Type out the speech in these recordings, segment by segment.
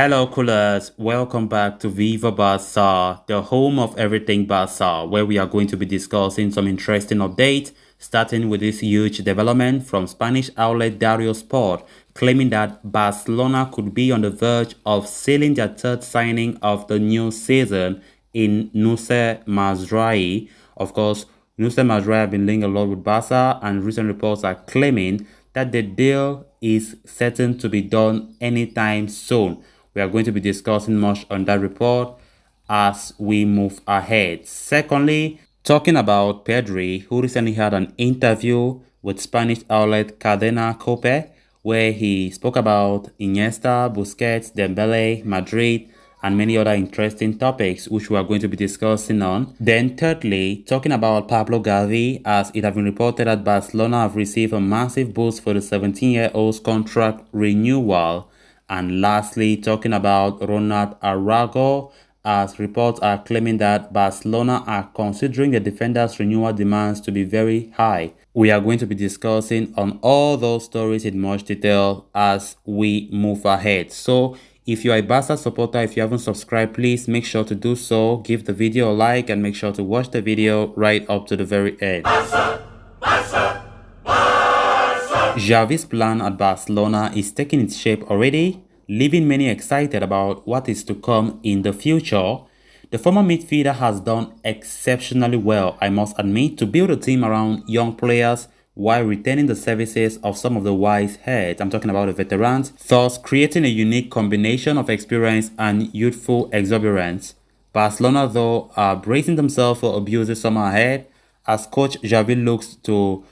Hello, coolers. Welcome back to Viva Barca, the home of everything Barca, where we are going to be discussing some interesting updates, starting with this huge development from Spanish outlet Dario Sport, claiming that Barcelona could be on the verge of sealing their third signing of the new season in Mazraoui. Of course, Mazraoui have been linked a lot with Barca, and recent reports are claiming that the deal is certain to be done anytime soon. We are going to be discussing much on that report as we move ahead. Secondly, talking about Pedri, who recently had an interview with Spanish outlet Cadena Cope, where he spoke about Iniesta, Busquets, Dembele, Madrid, and many other interesting topics which we are going to be discussing on. Then thirdly, talking about Pablo Gavi, as it has been reported that Barcelona have received a massive boost for the 17-year-old's contract renewal. And lastly, talking about Ronald Arago, as reports are claiming that Barcelona are considering the defender's renewal demands to be very high. We are going to be discussing on all those stories in much detail as we move ahead. So if you are a Barca supporter, if you haven't subscribed, please make sure to do so. Give the video a like and make sure to watch the video right up to the very end. Barca! Barca! Barca! Xavi's plan at Barcelona is taking its shape already, leaving many excited about what is to come in the future. The former midfielder has done exceptionally well, I must admit, to build a team around young players while retaining the services of some of the wise heads. I'm talking about the veterans, thus creating a unique combination of experience and youthful exuberance. Barcelona, though, are bracing themselves for a busy summer ahead as coach Xavi looks to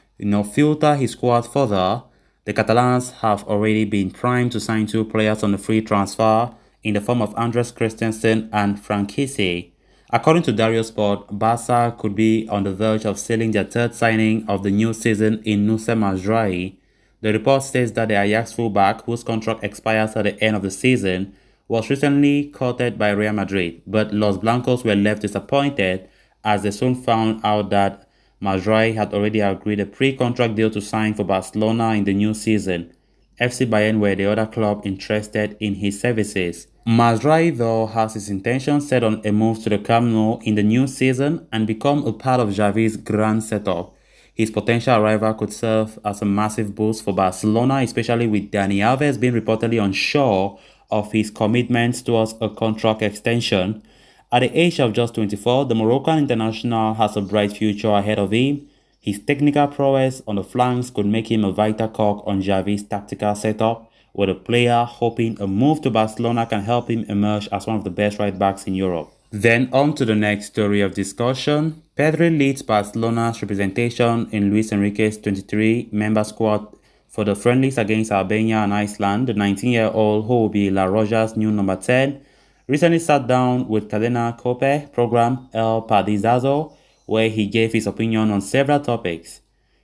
filter his squad further. The Catalans have already been primed to sign two players on a free transfer in the form of Andres Christensen and Frankisi. According to Dario Sport, Barca could be on the verge of sealing their third signing of the new season in Mazraoui. The report states that the Ajax fullback, whose contract expires at the end of the season, was recently courted by Real Madrid, but Los Blancos were left disappointed as they soon found out that Mazraoui had already agreed a pre-contract deal to sign for Barcelona in the new season. FC Bayern were the other club interested in his services. Mazraoui, though, has his intentions set on a move to the Camp Nou in the new season and become a part of Xavi's grand setup. His potential arrival could serve as a massive boost for Barcelona, especially with Dani Alves being reportedly unsure of his commitments towards a contract extension. At the age of just 24, the Moroccan international has a bright future ahead of him. His technical prowess on the flanks could make him a vital cog on Xavi's tactical setup, with a player hoping a move to Barcelona can help him emerge as one of the best right-backs in Europe. Then on to the next story of discussion. Pedri leads Barcelona's representation in Luis Enrique's 23-member squad for the friendlies against Albania and Iceland. The 19-year-old, who will be La Roja's new number 10, recently sat down with Cadena Cope program El Partidazo, where he gave his opinion on several topics.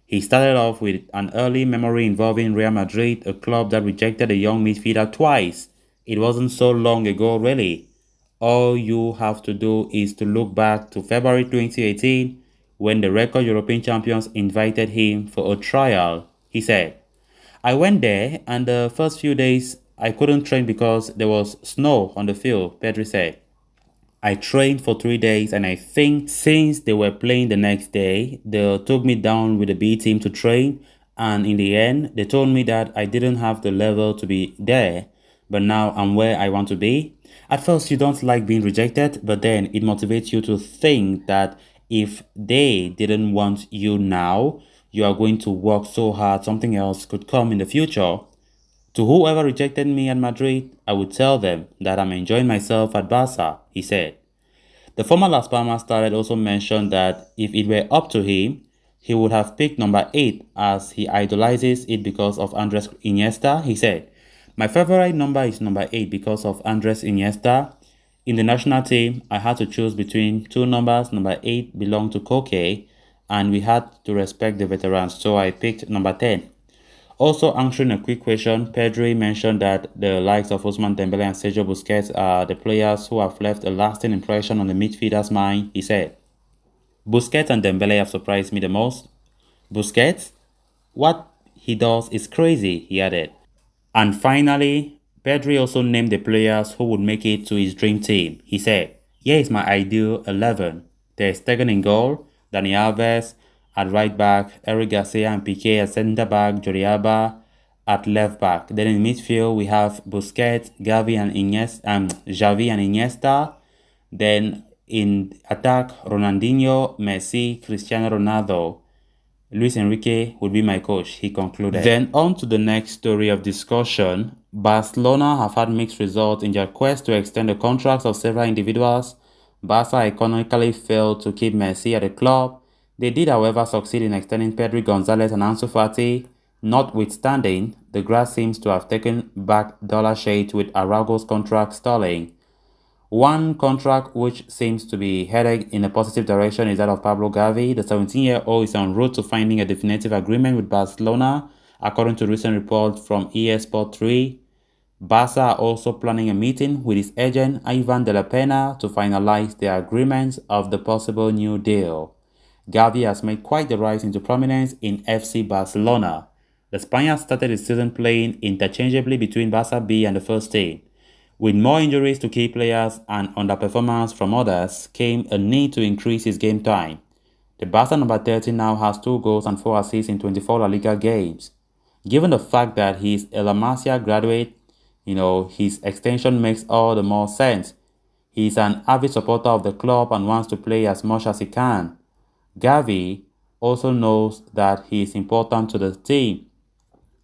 He started off with an early memory involving Real Madrid, a club that rejected a young midfielder twice. It wasn't so long ago, really. All you have to do is to look back to February 2018, when the record European champions invited him for a trial. He said, "I went there, and the first few days I couldn't train because there was snow on the field," Pedri said. "I trained for 3 days, and I think since they were playing the next day, they took me down with the B team to train, and in the end, they told me that I didn't have the level to be there, but now I'm where I want to be." At first, you don't like being rejected, but then it motivates you to think that if they didn't want you now, you are going to work so hard, something else could come in the future. "To whoever rejected me at Madrid, I would tell them that I'm enjoying myself at Barca," he said. The former Las Palmas star also mentioned that if it were up to him, he would have picked number 8 as he idolizes it because of Andres Iniesta. He said, "My favorite number is number 8 because of Andres Iniesta. In the national team, I had to choose between two numbers. Number 8 belonged to Koke, and we had to respect the veterans, so I picked number 10. Also answering a quick question, Pedri mentioned that the likes of Ousmane Dembele and Sergio Busquets are the players who have left a lasting impression on the midfielder's mind. He said, "Busquets and Dembele have surprised me the most. Busquets, what he does is crazy," he added. And finally, Pedri also named the players who would make it to his dream team. He said, "Here is my ideal 11. Ter Stegen in goal, Dani Alves at right back, Eric Garcia and Piqué at centre back, Jordi Alba at left back. Then in midfield we have Busquets, Xavi and Iniesta. Then in attack, Ronaldinho, Messi, Cristiano Ronaldo. Luis Enrique would be my coach," he concluded. Then on to the next story of discussion. Barcelona have had mixed results in their quest to extend the contracts of several individuals. Barca economically failed to keep Messi at the club. They did, however, succeed in extending Pedri, Gonzalez and Ansu Fati. Notwithstanding, the grass seems to have taken back dollar shades with Araujo's contract stalling. One contract which seems to be headed in a positive direction is that of Pablo Gavi. The 17-year-old is en route to finding a definitive agreement with Barcelona, according to recent reports from Sport 3. Barca are also planning a meeting with his agent Ivan de la Pena to finalize the agreements of the possible new deal. Gavi has made quite the rise into prominence in FC Barcelona. The Spaniard started his season playing interchangeably between Barca B and the first team. With more injuries to key players and underperformance from others, came a need to increase his game time. The Barca number 30 now has 2 goals and 4 assists in 24 La Liga games. Given the fact that he is a La Masia graduate, his extension makes all the more sense. He is an avid supporter of the club and wants to play as much as he can. Gavi also knows that he is important to the team,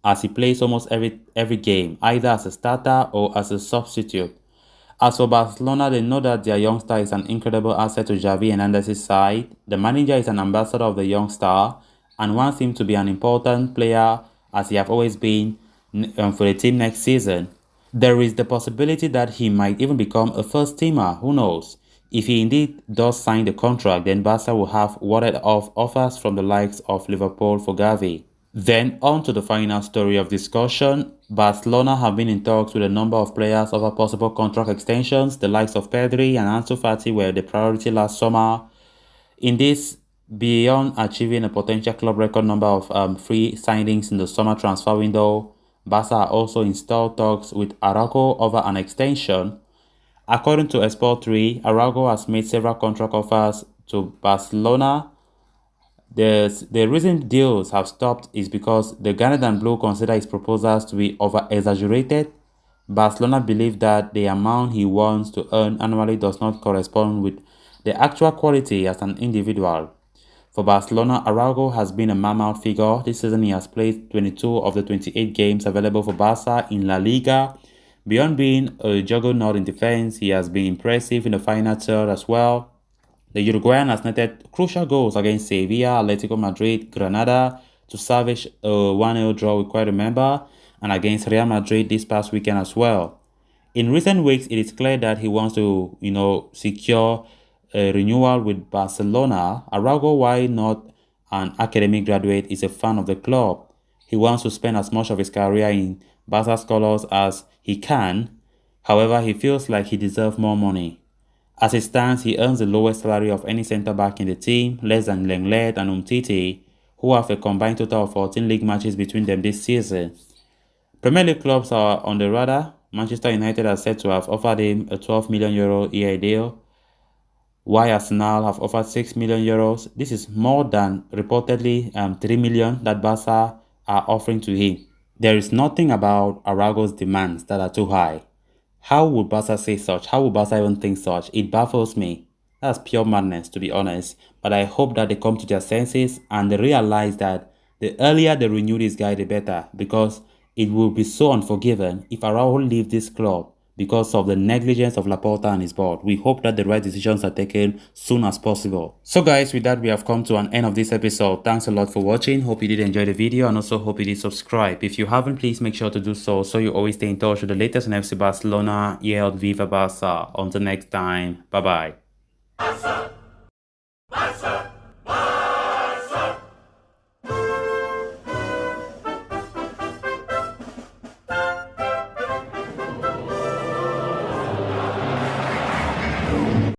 as he plays almost every game, either as a starter or as a substitute. As for Barcelona, they know that their youngster is an incredible asset to Xavi Hernandez's side. The manager is an ambassador of the young star and wants him to be an important player, as he have always been, for the team next season. There is the possibility that he might even become a first-teamer, who knows? If he indeed does sign the contract, then Barca will have warded off offers from the likes of Liverpool for Gavi. Then on to the final story of discussion. Barcelona have been in talks with a number of players over possible contract extensions. The likes of Pedri and Ansu Fati were the priority last summer. In this, beyond achieving a potential club record number of free signings in the summer transfer window, Barca are also in stall talks with Araujo over an extension. According to Sport 3, Araujo has made several contract offers to Barcelona. The reason deals have stopped is because the Garnet and Blue consider his proposals to be over-exaggerated. Barcelona believe that the amount he wants to earn annually does not correspond with the actual quality as an individual. For Barcelona, Araujo has been a mammoth figure. This season he has played 22 of the 28 games available for Barca in La Liga. Beyond being a juggernaut in defense, he has been impressive in the final third as well. The Uruguayan has netted crucial goals against Sevilla, Atletico Madrid, Granada to salvage a 1-0 draw, we quite remember, and against Real Madrid this past weekend as well. In recent weeks, it is clear that he wants to, secure a renewal with Barcelona. Araujo, while not an academic graduate, is a fan of the club. He wants to spend as much of his career in Barca's colours as he can. However, he feels like he deserves more money. As it stands, he earns the lowest salary of any centre-back in the team, less than Lenglet and Umtiti, who have a combined total of 14 league matches between them this season. Premier League clubs are on the radar. Manchester United are said to have offered him a €12 million EA deal, while Arsenal have offered €6 million. This is more than reportedly $3 million that Barca are offering to him. There is nothing about Araujo's demands that are too high. How would Barca say such? How would Barca even think such? It baffles me. That's pure madness, to be honest. But I hope that they come to their senses and they realize that the earlier they renew this guy, the better. Because it will be so unforgiving if Araujo leaves this club because of the negligence of Laporta and his board. We hope that the right decisions are taken soon as possible. So guys, with that, we have come to an end of this episode. Thanks a lot for watching. Hope you did enjoy the video and also hope you did subscribe. If you haven't, please make sure to do so you always stay in touch with the latest on FC Barcelona. Viva Barca. Until next time, bye bye.